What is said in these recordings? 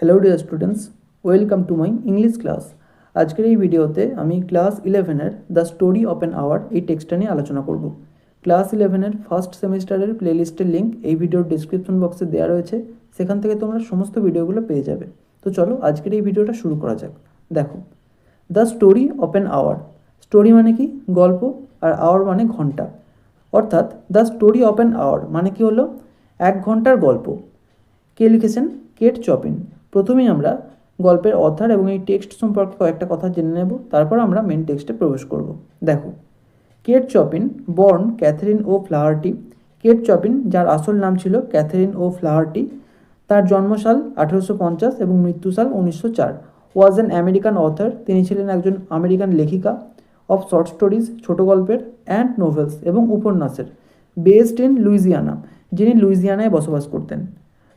Hello dear students, welcome to my English class. আজকের এই ভিডিওতে আমি ক্লাস 11-এর the story of an hour এই টেক্সটটা নিয়ে আলোচনা করব। ক্লাস 11-এর ফার্স্ট সেমিস্টারের প্লেলিস্টের লিঙ্ক এই ভিডিওর ডিসক্রিপশন বক্সে দেওয়া রয়েছে, সেখান থেকে তোমরা সমস্ত ভিডিওগুলো পেয়ে যাবে। তো চলো আজকের এই ভিডিওটা শুরু করা যাক। দেখো, the story of an hour. Story মানে কি? গল্প। আর আওয়ার মানে ঘন্টা। অর্থাৎ the story of an hour মানে কি হলো? 1 ঘন্টার গল্প। কে লিখেছেন? Kate Chopin. প্রথমেই আমরা গল্পের অথার এবং এই টেক্সট সম্পর্কে কয়েকটা কথা জেনে নেব, তারপর আমরা মেন টেক্সটে প্রবেশ করব। দেখো, কেট চপিন বর্ন ক্যাথরিন ও ফ্লাহার্টি। কেট চপিন, যার আসল নাম ছিল ক্যাথরিন ও ফ্লাহার্টি, তার জন্মসাল 1850 এবং মৃত্যুসাল 1904। Was an American other. তিনি ছিলেন একজন আমেরিকান লেখিকা। অফ শর্ট স্টোরিজ, ছোট গল্পের, অ্যান্ড নোভেলস এবং উপন্যাসের। বেসড ইন লুইজিয়ানা, যিনি লুইজিয়ানায় বসবাস করতেন।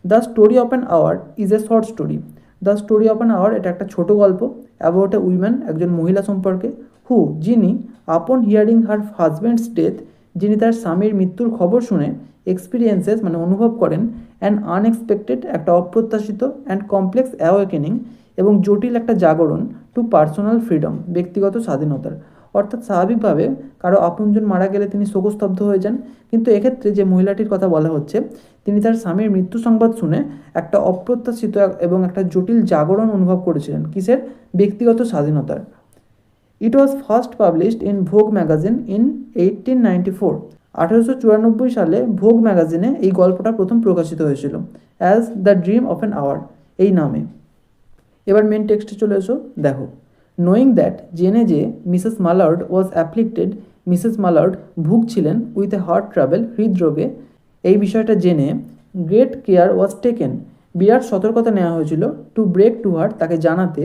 The story of an hour is a short story. The story of an hour এটা একটা ছোট গল্প অ্যাবাউট এ উইম্যান, একজন মহিলা সম্পর্কে, হু, যিনি আপন হিয়ারিং হার হাজব্যান্ডস ডেথ, যিনি তার স্বামীর মৃত্যুর খবর শুনে এক্সপিরিয়েন্সেস মানে অনুভব করেন অ্যান্ড আনএক্সপেক্টেড একটা অপ্রত্যাশিত অ্যান্ড কমপ্লেক্স অ্যাওয়েকেনিং এবং জটিল একটা জাগরণ টু পার্সোনাল ফ্রিডম, ব্যক্তিগত স্বাধীনতার। অর্থাৎ স্বাভাবিকভাবে কারো আপনজন মারা গেলে তিনি শোকস্তব্ধ হয়ে যান, কিন্তু এক্ষেত্রে যে মহিলাটির কথা বলা হচ্ছে, তিনি তার স্বামীর মৃত্যু সংবাদ শুনে একটা অপ্রত্যাশিত এবং একটা জটিল জাগরণ অনুভব করেছিলেন। কিসের? ব্যক্তিগত স্বাধীনতার। ইট ওয়াজ ফার্স্ট পাবলিশড ইন ভোগ ম্যাগাজিন ইন 1894। 1894 সালে ভোগ ম্যাগাজিনে এই গল্পটা প্রথম প্রকাশিত হয়েছিল as the dream of an hour এই নামে। এবার মেন টেক্সটে চলে এসো। দেখো, নোয়িং দ্যাট, জেনে যে মিসেস মালার্ড ওয়াজ অ্যাফ্লিক্টেড, মিসেস মালার্ড ভুগছিলেন উইথ এ হার্ট ট্রাভেল, হৃদরোগে, এই বিষয়টা জেনে গ্রেট কেয়ার ওয়াজ টেকেন, বিরাট সতর্কতা নেওয়া হয়েছিল, টু ব্রেক টু হার, তাকে জানাতে,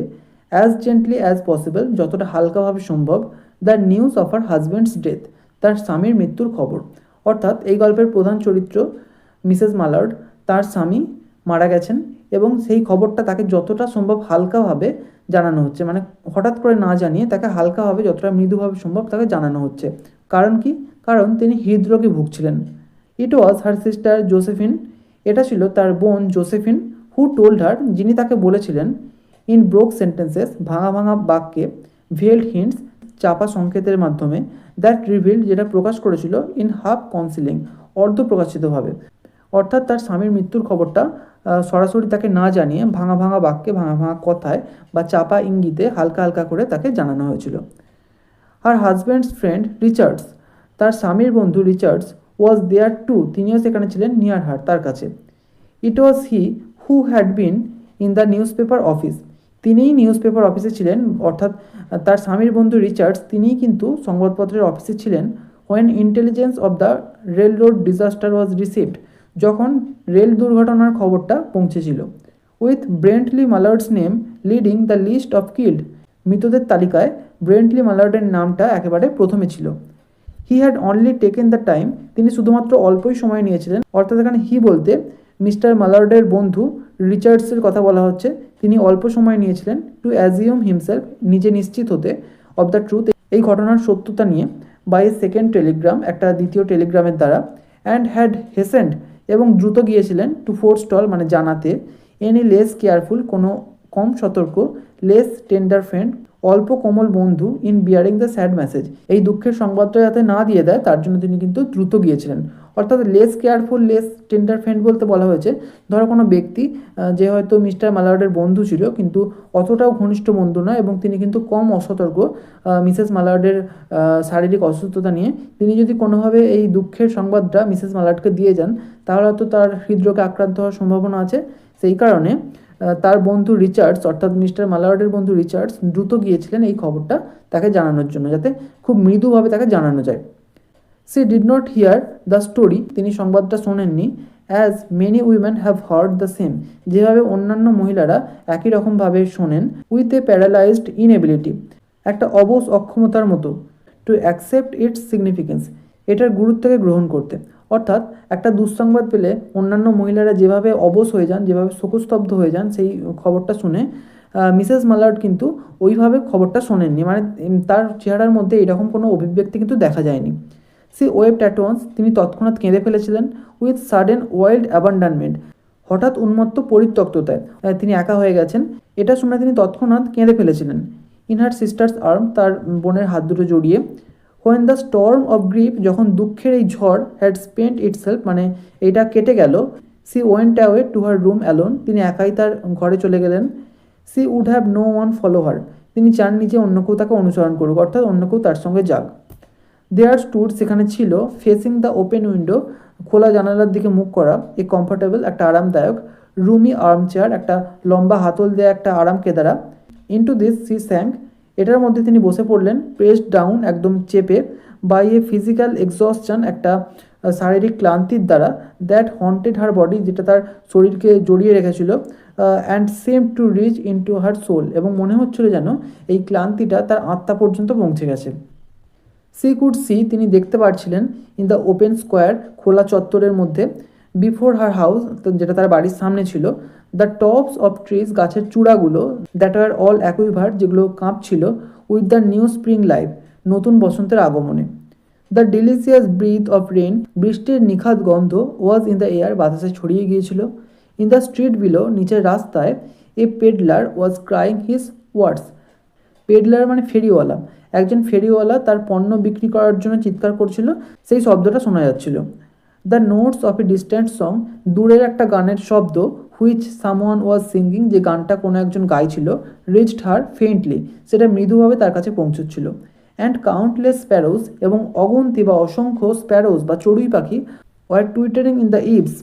অ্যাজ জেন্টলি অ্যাজ পসিবল, যতটা হালকাভাবে সম্ভব, the news of her husbands death, তার স্বামীর মৃত্যুর খবর। অর্থাৎ এই গল্পের প্রধান চরিত্র মিসেস মালার্ড, তার স্বামী মারা গেছেন এবং সেই খবরটা তাকে যতটা সম্ভব হালকাভাবে জানানো হচ্ছে, মানে হঠাৎ করে না জানিয়ে তাকে হালকাভাবে, যতটা মৃদুভাবে সম্ভব তাকে জানানো হচ্ছে। কারণ কি? কারণ তিনি হৃদরোগে ভুগছিলেন। ইট ওয়াজ হার সিস্টার জোসেফিন, এটা ছিল তার বোন জোসেফিন, হু টোল্ড হার, যিনি তাকে বলেছিলেন, ইন ব্রোক সেন্টেন্সেস, ভাঙা ভাঙা বাক্যে, ভেল্ড হিন্টস, চাপা সংকেতের মাধ্যমে, দ্যাট রিভিল্ড, যেটা প্রকাশ করেছিল, ইন হাফ কনসিলিং, অর্ধ প্রকাশিতভাবে। অর্থাৎ তার স্বামীর মৃত্যুর খবরটা সরাসরি তাকে না জানিয়ে ভাঙা ভাঙা বাক্যে, ভাঙা ভাঙা কথায় বা চাপা ইঙ্গিতে হালকা হালকা করে তাকে জানানো হয়েছিল। আর হাজব্যান্ডস ফ্রেন্ড রিচার্ডস, তার স্বামীর বন্ধু রিচার্ডস, ওয়াজ দেয়ার টু, তিনিও সেখানে ছিলেন, নিয়ার হার, তার কাছে। It was he who had been in the newspaper office, তিনিই নিউজ পেপার অফিসে ছিলেন। অর্থাৎ তার স্বামীর বন্ধু রিচার্ডস, তিনিই কিন্তু সংবাদপত্রের অফিসে ছিলেন। When intelligence of the railroad disaster was received, যখন রেল দুর্ঘটনার খবরটা পৌঁছেছিল। With Brently Mallard's name leading the list of killed, মৃতদের তালিকায় ব্রেন্টলি মালার্ডের নামটা একেবারে প্রথমে ছিল। He had only taken the time, তিনি শুধুমাত্র অল্পই সময় নিয়েছিলেন। অর্থাৎ এখানে হি বলতে মিস্টার মালার্ডের বন্ধু রিচার্ডসের কথা বলা হচ্ছে। তিনি অল্প সময় নিয়েছিলেন, টু অ্যাজিউম হিমসেলফ, নিজে নিশ্চিত হতে, অব দ্য ট্রুথ, এই ঘটনার সত্যতা নিয়ে, বাই এ সেকেন্ড টেলিগ্রাম, একটা দ্বিতীয় টেলিগ্রামের দ্বারা, অ্যান্ড হ্যাড হেসেন্ড, এবং দ্রুত গিয়েছিলেন, টু ফোরস্টল মানে জানাতে, এনি লেস কেয়ারফুল, কোনো কম সতর্ক, লেস টেন্ডার ফ্রেন্ড, অল্প কোমল বন্ধু, in bearing the sad message, এই দুঃখের সংবাদটা যাতে না দিয়ে দেয় তার জন্য তিনি কিন্তু দ্রুত গিয়েছিলেন। অর্থাৎ less careful, less tender friend বলতে বলা হয়েছে, ধরো কোনো ব্যক্তি যে হয়তো মিস্টার মালার্ডের বন্ধু ছিল কিন্তু অতটাও ঘনিষ্ঠ বন্ধু নয়, এবং তিনি কিন্তু কম অসতর্ক মিসেস মালার্ডের শারীরিক অসুস্থতা নিয়ে, তিনি যদি কোনোভাবে এই দুঃখের সংবাদটা মিসেস মালার্ডকে দিয়ে যান, তাহলে হয়তো তার হৃদরোগে আক্রান্ত হওয়ার সম্ভাবনা আছে। সেই কারণে তার বন্ধু রিচার্ডস, অর্থাৎ মিস্টার মালার্ডের বন্ধু রিচার্ডস দ্রুত গিয়েছিলেন এই খবরটা তাকে জানানোর জন্য, যাতে খুব মৃদুভাবে তাকে জানানো যায়। She did not hear the story, তিনি সংবাদটা শোনেননি, as many women have heard the same, যেভাবে অন্যান্য মহিলারা একই রকমভাবে শোনেন, উইথ এ প্যারালাইজড ইনএবিলিটি, একটা অবশ অক্ষমতার মতো, টু অ্যাকসেপ্ট ইটস সিগনিফিকেন্স, এটার গুরুত্বকে গ্রহণ করতে। অর্থাৎ একটা দুঃসংবাদ পেলে অন্যান্য মহিলারা যেভাবে অবশ হয়ে যান, যেভাবে শোকস্তব্ধ হয়ে যান সেই খবরটা শুনে, মিসেস মালার্ড কিন্তু ওইভাবে খবরটা শোনেননি, মানে তার চেহারার মধ্যে এরকম কোনো অভিব্যক্তি কিন্তু দেখা যায়নি। সি ওয়েবড অ্যাট ওয়ান্স, তিনি তৎক্ষণাৎ কেঁদে ফেলেছিলেন, উইথ সাডেন ওয়াইল্ড অ্যাবান্ডনমেন্ট, হঠাৎ উন্মত্ত পরিত্যক্ততায় তিনি একা হয়ে গেছেন, এটা শুনে তিনি তৎক্ষণাৎ কেঁদে ফেলেছিলেন। ইন হার সিস্টার্স আর্ম, তার বোনের হাত দুটো জড়িয়ে। When the storm of grief, যখন দুঃখের এই ঝড় হ্যাড স্পেন্ট ইটসেলফ, মানে এটা কেটে গেল। She went away to her room alone, তিনি একাই তার ঘরে চলে গেলেন। She would have no one follow her, তিনি চাননি যে অন্য কেউ তাকে অনুসরণ করুক, অর্থাৎ অন্য কেউ তার সঙ্গে যাক। দেয়ার স্টুড, সেখানে ছিল, ফেসিং দ্য ওপেন উইন্ডো, খোলা জানালার দিকে মুখ করা, এ কমফোর্টেবল, একটা আরামদায়ক, রুমি আর্ম চেয়ার, একটা লম্বা হাতল দেয়া একটা আরাম কেদারা। ইন্টু দিস সি স্যাঙ্ক, এটার মধ্যে তিনি বসে পড়লেন, প্রেসড ডাউন, একদম চেপে, বাই এ ফিজিক্যাল এক্সস্টন, একটা শারীরিক ক্লান্তির দ্বারা, দ্যাট হন্টেড হার বডি, যেটা তার শরীরকে জড়িয়ে রেখেছিল, and seemed to reach into her soul, এবং মনে হচ্ছিল যেন এই ক্লান্তিটা তার আত্মা পর্যন্ত পৌঁছে গেছে। সি কুড সি, তিনি দেখতে পাচ্ছিলেন, ইন দ্য ওপেন স্কোয়ার, খোলা চত্বরের মধ্যে, বিফোর হার হাউস, যেটা তার বাড়ির সামনে ছিল, দ্য টপস অফ ট্রিজ, গাছের চূড়াগুলো, দ্যাট আর অল অ্যাকুইভার, যেগুলো কাঁপছিল, with the new spring life, নতুন বসন্তের আগমনে। The delicious breath of rain, বৃষ্টির নিখাত গন্ধ, ওয়াজ ইন দ্য এয়ার, বাতাসে ছড়িয়ে গিয়েছিল। ইন দ্য স্ট্রিট বিলো, নিচের রাস্তায়, এ pedlar was crying his words, pedlar মানে ফেরিওয়ালা, একজন ফেরিওয়ালা তার পণ্য বিক্রি করার জন্য চিৎকার করছিল, সেই শব্দটা শোনা যাচ্ছিল। The notes of A distant song, দূরের একটা গানের শব্দ, হুইচ সামওয়ান ওয়াজ সিঙ্গিং, যে গানটা কোনো একজন গাইছিল, রিচড হার ফেন্টলি, সেটা মৃদুভাবে তার কাছে পৌঁছচ্ছিল। অ্যান্ড কাউন্টলেস স্প্যারোজ, এবং অগুন্তি বা অসংখ্য স্প্যারোজ বা চড়ুই পাখি, ওয়ার টুইটারিং ইন দ্য ইভস,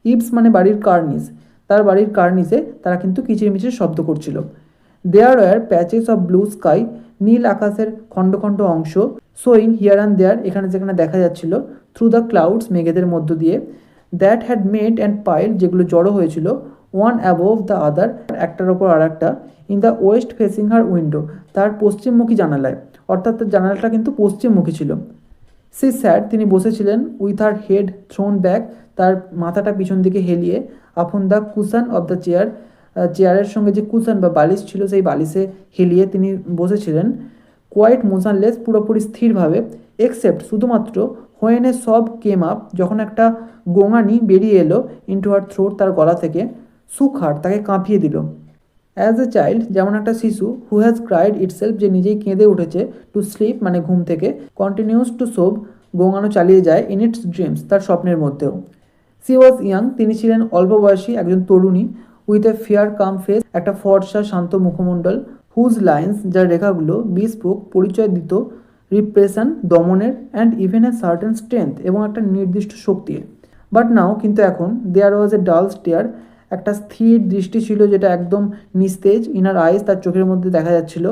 ইভস মানে বাড়ির কার্নিস, তার বাড়ির কার্নিসে তারা কিন্তু কিচিরমিচির শব্দ করছিল। There were patches of blue sky, নীল আকাশের খণ্ড খণ্ড অংশ, শোয়িং হিয়ার অ্যান্ড দেয়ার, এখানে যেখানে দেখা যাচ্ছিল, থ্রু দ্য ক্লাউডস, মেঘেদের মধ্য দিয়ে, that had met and pile, যেগুলো জড়ো হয়েছিল, ওয়ান অ্যাবোভ দ্য আদার, একটার ওপর আর একটা, in the West facing her window, তার পশ্চিমমুখী জানালায়, অর্থাৎ তার জানালাটা কিন্তু পশ্চিমমুখী ছিল। সে স্যাড, তিনি বসেছিলেন, with her head thrown back, তার মাথাটা পিছন দিকে হেলিয়ে, upon the cushion of the chair, চেয়ারের সঙ্গে যে কুশন বা বালিশ ছিল সেই বালিশে হেলিয়ে তিনি বসেছিলেন। কোয়াইট মোশনলেস, পুরোপুরি স্থিরভাবে, এক্সেপ্ট, শুধুমাত্র, হোয়েন এ সব কেম আপ, যখন একটা গোঙানি বেরিয়ে এলো, ইন্টু হার থ্রোট, তার গলা থেকে, সুখ হার, তাকে কাঁপিয়ে দিল। অ্যাজ এ চাইল্ড, যেমন একটা শিশু, হু হ্যাজ ক্রাইড ইটসেলফ, যে নিজেই কেঁদে উঠেছে, টু স্লিপ মানে ঘুম থেকে, কন্টিনিউস টু সোব, গোঙানো চালিয়ে যায়, ইন ইটস ড্রিমস, তার স্বপ্নের মধ্যেও। সি ওয়াজ ইয়াং, তিনি ছিলেন অল্প বয়সী একজন তরুণী, with a fair calm face, একটা ফর্সা শান্ত মুখমণ্ডল, হুজ লাইন্স, যার রেখাগুলো বিস্পোক, পরিচয় দিত, রিপ্রেশন, দমনের, and even a certain strength, এবং একটা নির্দিষ্ট শক্তির। বাট নাও, কিন্তু এখন, দেয়ার ওয়াজ এ ডাল স্টেয়ার, একটা স্থির দৃষ্টি ছিল, যেটা একদম নিস্তেজ, ইনার আইস, তার চোখের মধ্যে দেখা যাচ্ছিল,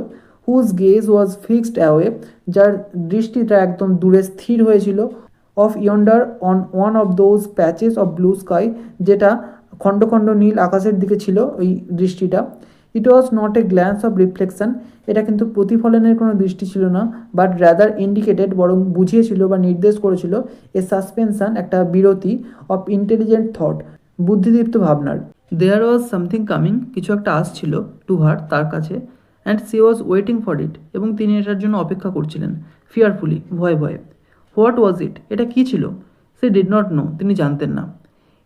whose gaze was fixed away, যার দৃষ্টিটা একদম দূরে স্থির হয়েছিল, off yonder on one of those patches of blue sky, যেটা খণ্ড খণ্ড নীল আকাশের দিকে ছিল ওই দৃষ্টিটা। It was not a glance of reflection, এটা কিন্তু প্রতিফলনের কোনো দৃষ্টি ছিল না, বাট রাদার ইন্ডিকেটেড, বরং বুঝিয়েছিল বা নির্দেশ করেছিল, এ সাসপেনশন, একটা বিরতি, অফ ইন্টেলিজেন্ট থট, বুদ্ধিদীপ্ত ভাবনার। দেয়ার ওয়াজ সামথিং কামিং, কিছু একটা আসছিল, টু হার, তার কাছে, and C was waiting for it, এবং তিনি এটার জন্য অপেক্ষা করছিলেন, ফিয়ারফুলি, ভয়ে ভয়ে। হোয়াট ওয়াজ ইট, এটা কী ছিল? সে ডিড নট নো, তিনি জানতেন না।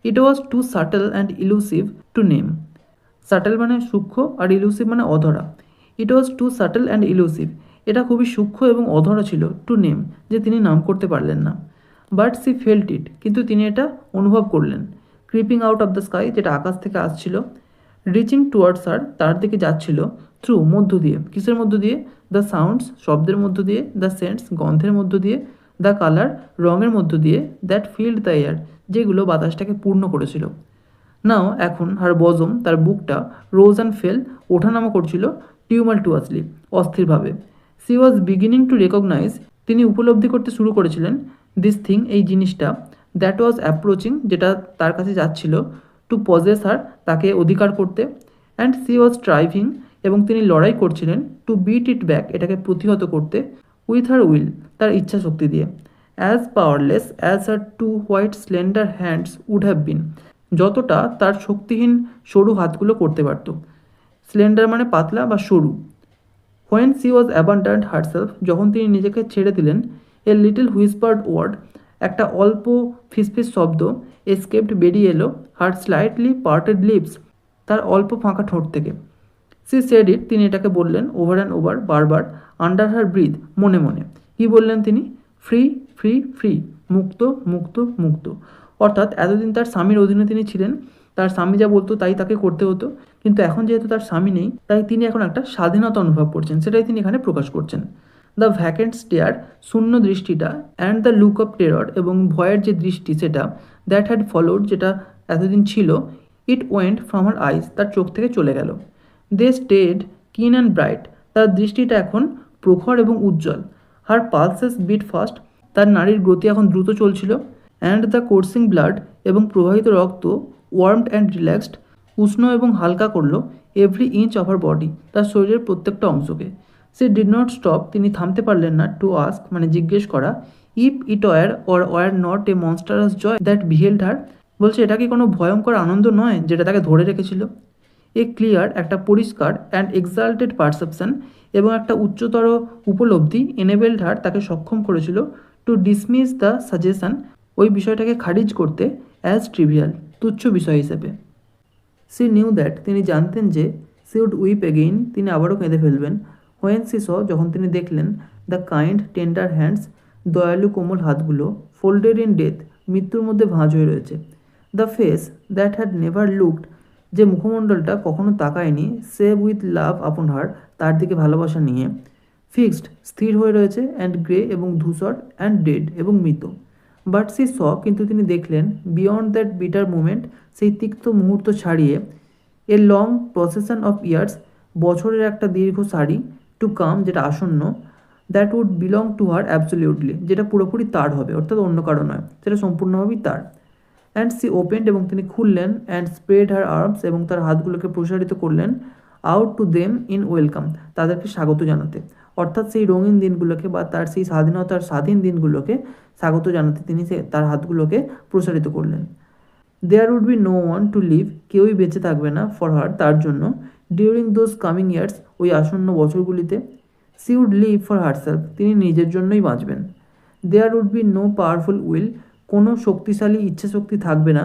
It was too subtle and elusive to name, subtle মানে সূক্ষ্ম, আর ইলুসিভ মানে অধরা। It was too subtle and elusive, এটা খুবই সূক্ষ্ম এবং অধরা ছিল, টু নেম, যে তিনি নাম করতে পারলেন না। বাট সি ফেল্ট ইট, কিন্তু তিনি এটা অনুভব করলেন। Creeping out of the sky, যেটা আকাশ থেকে আসছিল, রিচিং টুয়ার্ডস হার, তার দিকে যাচ্ছিল, থ্রু, মধ্য দিয়ে, কিসের মধ্য দিয়ে? দ্য সাউন্ডস, শব্দের মধ্য দিয়ে, দ্য সেন্টস, গন্ধের মধ্য দিয়ে, দ্য কালার, রঙের মধ্য দিয়ে, দ্যাট ফিল্ড দ্য এয়ার, যেগুলো বাতাসটাকে পূর্ণ করেছিল। নাও, এখন, হার বজম, তার বুকটা, রোজ অ্যান্ড ফেল, ওঠানামা করছিল, টিউমালটুয়াসলি, অস্থিরভাবে। She was beginning to recognise, তিনি উপলব্ধি করতে শুরু করেছিলেন, দিস থিং, এই জিনিসটা, দ্যাট ওয়াজ অ্যাপ্রোচিং, যেটা তার কাছে যাচ্ছিল, টু পজেস হার, তাকে অধিকার করতে, অ্যান্ড সি ওয়াজ স্ট্রাইভিং, এবং তিনি লড়াই করছিলেন, টু বিট ইট ব্যাক, এটাকে প্রতিহত করতে, উইথ হার উইল, তার ইচ্ছা শক্তি দিয়ে। As powerless as her two white slender hands would have been, যতটা তার শক্তিহীন সরু হাতগুলো করতে পারত। স্লেন্ডার মানে পাতলা বা সরু। When she was abundant herself, যখন তিনি নিজেকে ছেড়ে দিলেন, এ লিটল হুইসপার্ড ওয়ার্ড, একটা অল্প ফিসফিস শব্দ, এসকেপড বেরিয়ে এলো হার স্লাইটলি পার্টেড লিপস, তার অল্প ফাঁকা ঠোঁট থেকে। সি সেড ইট, তিনি এটাকে বললেন ওভার অ্যান্ড ওভার, বারবার, আন্ডার হার ব্রিথ, মনে মনে। কি বললেন তিনি? ফ্রি ফ্রি ফ্রি, মুক্ত মুক্ত মুক্ত। অর্থাৎ এতদিন তার স্বামীর অধীনে তিনি ছিলেন, তার স্বামী যা বলতো তাই তাকে করতে হতো, কিন্তু এখন যেহেতু তার স্বামী নেই তাই তিনি এখন একটা স্বাধীনতা অনুভব করছেন, সেটাই তিনি এখানে প্রকাশ করছেন। দ্য ভ্যাকেন্ট স্টেয়ার, শূন্য দৃষ্টিটা, and the look of terror, এবং ভয়ের যে দৃষ্টি সেটা, দ্যাট হ্যাড ফলোড, যেটা এতদিন ছিল, ইট ওয়েন্ট ফ্রম হার আইস, তার চোখ থেকে চলে গেল। দে স্টেড কিন অ্যান্ড ব্রাইট, তার দৃষ্টিটা এখন প্রখর এবং উজ্জ্বল। হার পালসেস বিট ফাস্ট, তার নাড়ির গতি এখন দ্রুত চলছিল। অ্যান্ড দ্য কোর্সিং ব্লাড, এবং প্রবাহিত রক্ত, ওয়ার্মড অ্যান্ড রিল্যাক্সড, উষ্ণ এবং হালকা করলো every inch of her body, তার শরীরের প্রত্যেকটা অংশকে। সে ডিড নট স্টপ, তিনি থামতে পারলেন না, টু আস্ক, মানে জিজ্ঞেস করা, if it were or were not a monstrous joy that beheld her, বলছে এটা কি কোনো ভয়ঙ্কর আনন্দ নয় যেটা তাকে ধরে রেখেছিল? এ ক্লিয়ার, একটা পরিষ্কার, অ্যান্ড এক্সাল্টেড পারসেপশন, এবং একটা উচ্চতর উপলব্ধি, এনেবেলড হার, তাকে সক্ষম করেছিল, টু ডিসমিস দ্য সাজেশন, ওই বিষয়টাকে খারিজ করতে, অ্যাজ ট্রিভিয়াল, তুচ্ছ বিষয় হিসেবে। সি নিউ দ্যাট, তিনি জানতেন যে, সি উড উইপ এগেইন, তিনি আবারও কেঁদে ফেলবেন, হোয়েন সি স, যখন তিনি দেখলেন, দ্য কাইন্ড টেন্ডার হ্যান্ডস, দয়ালু কোমল হাতগুলো, ফোল্ডেড ইন ডেথ, মৃত্যুর মধ্যে ভাঁজ হয়ে রয়েছে। The face that had never looked, যে মুখমণ্ডলটা কখনো তাকায়নি, সেভ উইথ লাভ আপন হার, তার দিকে ভালোবাসা নিয়ে, ফিক্সড, স্থির হয়ে রয়েছে, অ্যান্ড গ্রে, এবং ধূসর, অ্যান্ড ডেড, এবং মৃত। বাট সি স, কিন্তু তিনি দেখলেন, বিয়ন্ড দ্যাট বিটার মুমেন্ট, সেই তিক্ত মুহূর্ত ছাড়িয়ে, a long procession of years, বছরের একটা দীর্ঘ সারি, টু কাম, যেটা আসন্ন, that would belong to her absolutely, যেটা পুরোপুরি তার হবে, অর্থাৎ অন্য কারো নয়, সেটা সম্পূর্ণভাবেই তার। অ্যান্ড সি ওপেন্ড, এবং তিনি খুললেন, অ্যান্ড স্প্রেড হার আর্মস, এবং তার হাতগুলোকে প্রসারিত করলেন, out to them in welcome, তাদেরকে স্বাগত জানাতে। অর্থাৎ সেই রঙিন দিনগুলোকে বা তার সেই স্বাধীনতার স্বাধীন দিনগুলোকে স্বাগত জানাতে তিনি তার হাতগুলোকে প্রসারিত করলেন। There would be no one to live, কেউই বেঁচে থাকবে না, ফর হার, তার জন্য, ডিউরিং দোজ কামিং ইয়ার্স, ওই আসন্ন বছরগুলিতে। She would live for herself, তিনি নিজের জন্যই বাঁচবেন। There would be no powerful will, কোনো শক্তিশালী ইচ্ছাশক্তি থাকবে না,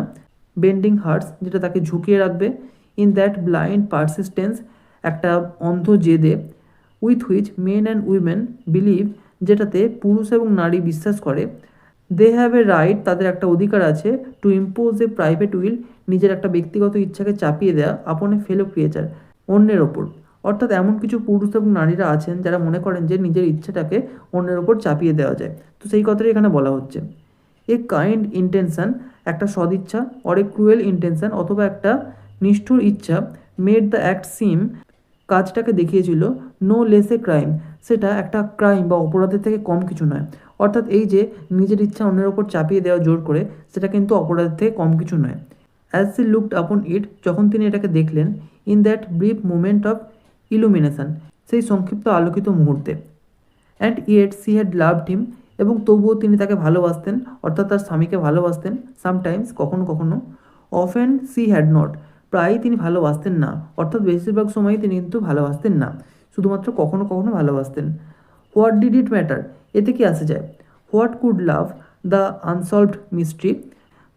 বেন্ডিং হার্টস, যেটা তাকে ঝুঁকিয়ে রাখবে, ইন দ্যাট ব্লাইন্ড পারসিস্টেন্স, একটা অন্ধ জেদে, with which men and women believe, যেটাতে পুরুষ এবং নারী বিশ্বাস করে, দে হ্যাভ এ রাইট, তাদের একটা অধিকার আছে, two impose A private will, নিজের একটা ব্যক্তিগত ইচ্ছাকে চাপিয়ে দেওয়া, আপন এ ফেলো ক্রিয়েচার, অন্যের ওপর। অর্থাৎ এমন কিছু পুরুষ এবং নারীরা আছেন যারা মনে করেন যে নিজের ইচ্ছাটাকে অন্যের ওপর চাপিয়ে দেওয়া যায়, তো সেই কথাটাই এখানে বলা হচ্ছে। এ কাইন্ড ইন্টেনশন, একটা সদিচ্ছা, অর এ ক্রুয়েল ইন্টেনশন, অথবা একটা নিষ্ঠুর ইচ্ছা, মেড দ্য অ্যাক্ট সিম, কাজটাকে দেখিয়েছিল, নো লেস এ ক্রাইম, সেটা একটা ক্রাইম বা অপরাধের থেকে কম কিছু নয়। অর্থাৎ এই যে নিজের ইচ্ছা অন্যের ওপর চাপিয়ে দেওয়া জোর করে, সেটা কিন্তু অপরাধের থেকে কম কিছু নয়। অ্যাজ সি লুকড আপন ইট, যখন তিনি এটাকে দেখলেন, in that brief moment of illumination, সেই সংক্ষিপ্ত আলোকিত মুহূর্তে, and yet she had loved him, এবং তবুও তিনি তাকে ভালোবাসতেন, অর্থাৎ তার স্বামীকে ভালোবাসতেন, সামটাইমস, কখনো কখনো, অফেন সি হ্যাড নট, প্রায়ই তিনি ভালোবাসতেন না, অর্থাৎ বেশিরভাগ সময়ই তিনি কিন্তু ভালোবাসতেন না, শুধুমাত্র কখনো কখনো ভালোবাসতেন। হোয়াট ডিড ইট ম্যাটার, এতে কি আসে যায়? What could love, the unsolved mystery,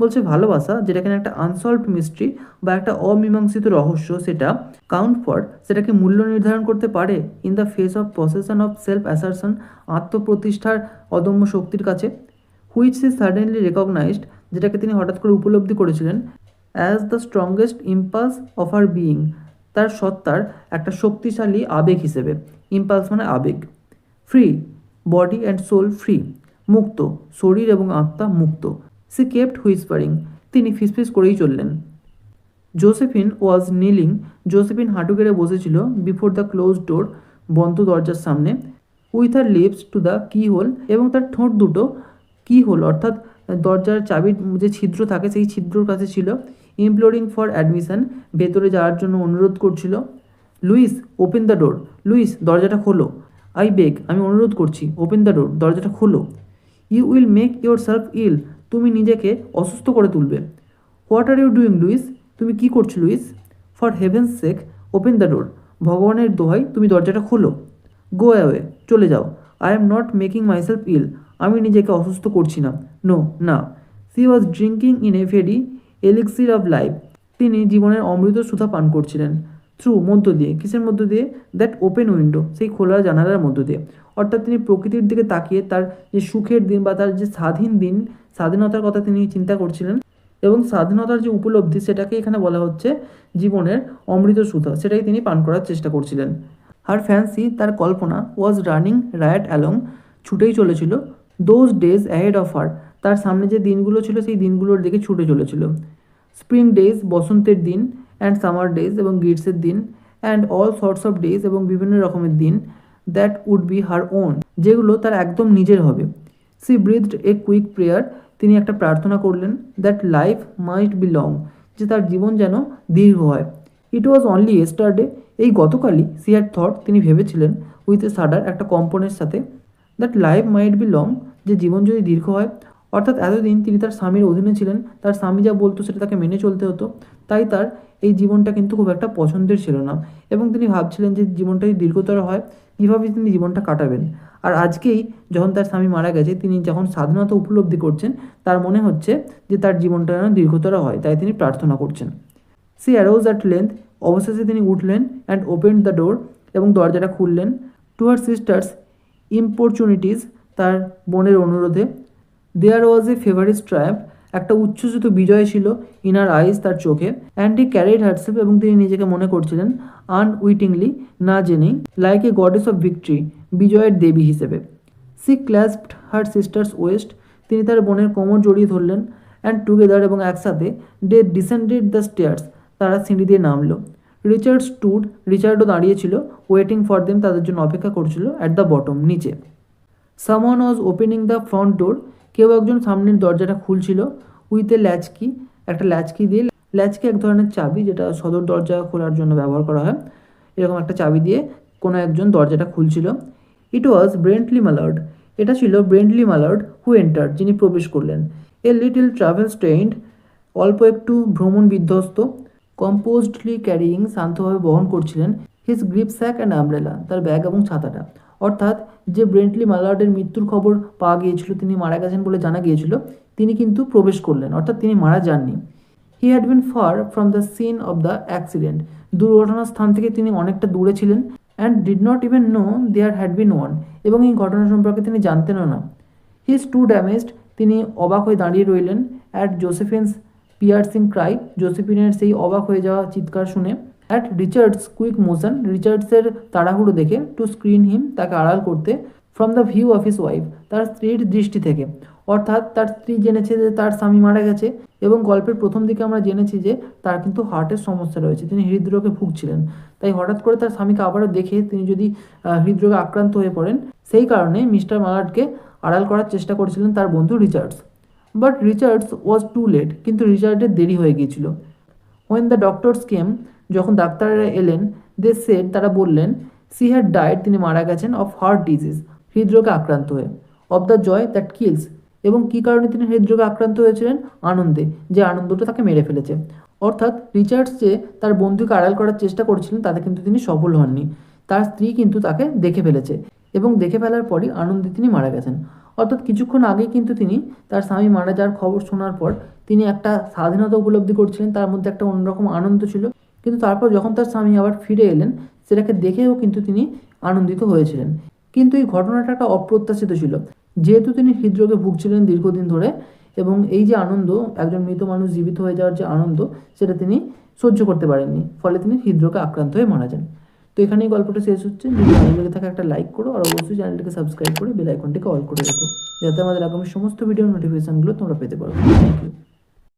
বলছে ভালোবাসা, যেটা কিনা একটা আনসলভড মিস্ট্রি বা একটা অমীমাংসিত রহস্য, সেটা কাউন্ট ফর, সেটাকে মূল্য নির্ধারণ করতে পারে, in the face of possession of self assertion, আত্মপ্রতিষ্ঠার অদম্য শক্তির কাছে, হুইচ সি সাডেনলি রেকগনাইজড, যেটাকে তিনি হঠাৎ করে উপলব্ধি করেছিলেন, as the strongest impulse of her being, তার সত্তার একটা শক্তিশালী আবেগ হিসেবে, ইম্পালস মানে আবেগ। Free, body and soul free, মুক্ত, শরীর এবং আত্মা মুক্ত। সি কেপ্ট হুইসপারিং, তিনি ফিসফিস করেই চললেন। জোসেফিন ওয়াজ নিলিং, জোসেফিন হাঁটু গেড়ে বসেছিল, বিফোর দ্য ক্লোজ ডোর, বন্ধ দরজার সামনে, with her lips to the keyhole, এবং তার ঠোঁট দুটো কি হোল, অর্থাৎ দরজার চাবির যে ছিদ্র থাকে সেই ছিদ্রর কাছে ছিল, ইমপ্লোরিং ফর অ্যাডমিশন, ভেতরে যাওয়ার জন্য অনুরোধ করছিল। Louise, open the door, Louise, দরজাটা খোলো। আই বেগ, আমি অনুরোধ করছি, ওপেন দ্য ডোর, দরজাটা খোলো। You will make yourself ill, তুমি নিজেকে অসুস্থ করে তুলবে। What are you doing Louise, তুমি কী করছো লুইস? For heaven's sake, open the door, ভগবানের দোহাই তুমি দরজাটা খোলো। গো অ্যাওয়ে, চলে যাও। I am not making myself ill, আমি নিজেকে অসুস্থ করছি না। নো, না। She was drinking in a very elixir of life, তিনি জীবনের অমৃত সুধা পান করছিলেন। থ্রু মধ্য দিয়ে, কিসের মধ্য দিয়ে? দ্যাট ওপেন উইন্ডো, সেই খোলা জানালার মধ্য দিয়ে। অর্থাৎ তিনি প্রকৃতির দিকে তাকিয়ে তার যে সুখের দিন বা তার যে স্বাধীন দিন, স্বাধীনতার কথা তিনি চিন্তা করছিলেন, এবং স্বাধীনতার যে উপলব্ধি সেটাকে এখানে বলা হচ্ছে জীবনের অমৃত সুধা, সেটাই তিনি পান করার চেষ্টা করছিলেন। হার ফ্যান্সি, তার কল্পনা, ওয়াজ রানিং রায়াট অ্যালং, ছুটেই চলেছিল। Those days ahead of her, তার সামনে যে দিনগুলো ছিল সেই দিনগুলোর দিকে ছুটে চলেছিল। স্প্রিং ডেজ, বসন্তের দিন, অ্যান্ড সামার ডেজ, এবং গ্রীষ্মের দিন, and all sorts of days, এবং বিভিন্ন রকমের দিন, that would be her own, যেগুলো তার একদম নিজের হবে। She breathed a quick prayer, তিনি একটা প্রার্থনা করলেন, that life might be long, যে তার জীবন যেন দীর্ঘ হয়। ইট ওয়াজ অনলি ইয়েস্টারডে, এই গতকালই, সি হ্যাড থট, তিনি ভেবেছিলেন, উইথ এ সাডার, একটা কম্পনের সাথে, that life might be long, যে জীবন যদি দীর্ঘ হয়। অর্থাৎ এতদিন তিনি তার স্বামীর অধীনে ছিলেন, তার স্বামী যা বলতো সেটা তাকে মেনে চলতে হতো, তাই তার এই জীবনটা কিন্তু খুব একটা পছন্দের ছিল না, এবং তিনি ভাবছিলেন যে জীবনটা যদি দীর্ঘতর হয় কীভাবে তিনি জীবনটা কাটাবেন। আর আজকেই যখন তার স্বামী মারা গেছে, তিনি যখন স্বাধীনতা উপলব্ধি করছেন, তার মনে হচ্ছে যে তার জীবনটা যেন দীর্ঘতর হয়, তাই তিনি প্রার্থনা করছেন। সি অ্যারোজ অ্যাট লেন্থ, অবশেষে তিনি উঠলেন, অ্যান্ড ওপেন্ড দ্য ডোর, এবং দরজাটা খুললেন। টু হার সিস্টার্স ইম্পরচুনিটিস, তার বোনের অনুরোধে। দেয়ার ওয়াজ এ ফেভারিট ট্রায়াম্প, একটা উচ্ছ্বসিত বিজয় ছিল, ইনার আইস, তার চোখে। অ্যান্ড হি ক্যারিড হারসেলফ, এবং তিনি নিজেকে মনে করছিলেন, আনউইটিংলি, না জেনেই, like a goddess of victory, বিজয়ের দেবী হিসেবে। সি ক্ল্যাসপড হার সিস্টার্স ওয়েস্ট, তিনি তার বোনের কোমর জড়িয়ে ধরলেন। অ্যান্ড টুগেদার, এবং একসাথে, দে ডিসেন্ডেড দ্য স্টেয়ার্স, তারা সিঁড়ি দিয়ে নামলো। রিচার্ড স্টুড, রিচার্ডও দাঁড়িয়েছিল, ওয়েটিং ফর দেম, তাদের জন্য অপেক্ষা করছিল, অ্যাট দ্য বটম, নিচে। Someone was opening the front door, কেউ একজন সামনের দরজাটা খুলছিল, উইথ এ ল্যাচকি, একটা ল্যাচকি দিয়ে। ল্যাচকি এক ধরনের চাবি, যেটা সদর দরজা খোলার জন্য ব্যবহার করা হয়, এরকম একটা চাবি দিয়ে কোনো একজন দরজাটা খুলছিল। ইট ওয়াজ ব্রেন্টলি ম্যালার্ড, এটা ছিল ব্রেন্টলি ম্যালার্ড, হু এন্টার, যিনি প্রবেশ করলেন। এ লিটল ট্রাভেল স্টেইনড, অল্প একটু ভ্রমণ বিধ্বস্ত। কম্পোজডলি ক্যারিং, শান্তভাবে বহন করছিলেন। His gripsack and umbrella, তার ব্যাগ এবং ছাতাটা। অর্থাৎ যে ব্রেন্টলি ম্যালার্ডের মৃত্যুর খবর পাওয়া গিয়েছিল, তিনি মারা গেছেন বলে জানা গিয়েছিল, তিনি কিন্তু প্রবেশ করলেন, অর্থাৎ তিনি মারা যাননি। He had been far from the scene of the accident, দুর্ঘটনার স্থান থেকে তিনি অনেকটা দূরে ছিলেন। And did not even know there had been one, এবং এই ঘটনা সম্পর্কে তিনি জানতেনও না। হি ইজ টু ড্যামেজড, তিনি অবাক হয়ে দাঁড়িয়ে রইলেন। অ্যাট জোসেফিনস পিয়ার্সিং ক্রাই, জোসেফিনের সেই অবাক হয়ে যাওয়া চিৎকার শুনে। অ্যাট রিচার্ডস কুইক মোশন, রিচার্ডসের তাড়াহুড়ো দেখে। টু স্ক্রিন হিম, তাকে আড়াল করতে। From the view of his wife, তার স্ত্রীর দৃষ্টি থেকে। অর্থাৎ তার স্ত্রী জেনেছে যে তার স্বামী মারা গেছে, এবং গল্পের প্রথম দিকে আমরা জেনেছি যে তার কিন্তু হার্টের সমস্যা রয়েছে, তিনি হৃদরোগে ভুগছিলেন। তাই হঠাৎ করে তার স্বামীকে আবারও দেখে তিনি যদি হৃদরোগে আক্রান্ত হয়ে পড়েন, সেই কারণে মিস্টার ম্যালার্ডকে আড়াল করার চেষ্টা করেছিলেন তার বন্ধু Richards. But Richards was too late, কিন্তু রিচার্ডের দেরি হয়ে গিয়েছিল। হোয়েন দ্য ডক্টরস কেম, যখন ডাক্তাররা এলেন, দে সেড, তারা বললেন, সি হ্যাড ডায়েড, তিনি মারা গেছেন, অফ হার্ট ডিজিজ, হৃদরোগে আক্রান্ত হয়ে। Of the joy that kills, এবং কী কারণে তিনি হৃদরোগে আক্রান্ত হয়েছিলেন? আনন্দে, যে আনন্দটা তাকে মেরে ফেলেছে। অর্থাৎ রিচার্ডস যে তার বন্ধুকে আড়াল করার চেষ্টা করছিলেন, তাতে কিন্তু তিনি সফল হননি। তার স্ত্রী কিন্তু তাকে দেখে ফেলেছে, এবং দেখে ফেলার পরই আনন্দে তিনি মারা গেছেন। অর্থাৎ কিছুক্ষণ আগে কিন্তু তিনি তার স্বামী মারা যাওয়ার খবর শোনার পর তিনি একটা স্বাধীনতা উপলব্ধি করছিলেন, তার মধ্যে একটা অন্যরকম আনন্দ ছিল। কিন্তু তারপর যখন তার স্বামী আবার ফিরে এলেন, সেটাকে দেখেও কিন্তু তিনি আনন্দিত হয়েছিলেন। কিন্তু এই ঘটনাটা একটা অপ্রত্যাশিত ছিল, যেহেতু তিনি হৃদরোগে ভুগছিলেন দীর্ঘদিন ধরে, এবং এই যে আনন্দ, একজন মৃত মানুষ জীবিত হয়ে যাওয়ার যে আনন্দ, সেটা তিনি সহ্য করতে পারেননি, ফলে তিনি হৃদরোগে আক্রান্ত হয়ে মারা যান। তো এখানেই গল্পটা শেষ হচ্ছে। যদি ভালো লেগে থাকে একটা লাইক করো, আর অবশ্যই চ্যানেলটিকে সাবস্ক্রাইব করে বেল আইকনটিকে অল করে রেখো, যাতে আমাদের আগামী সমস্ত ভিডিওর নোটিফিকেশানগুলো তোমরা পেতে পারো। Thank you.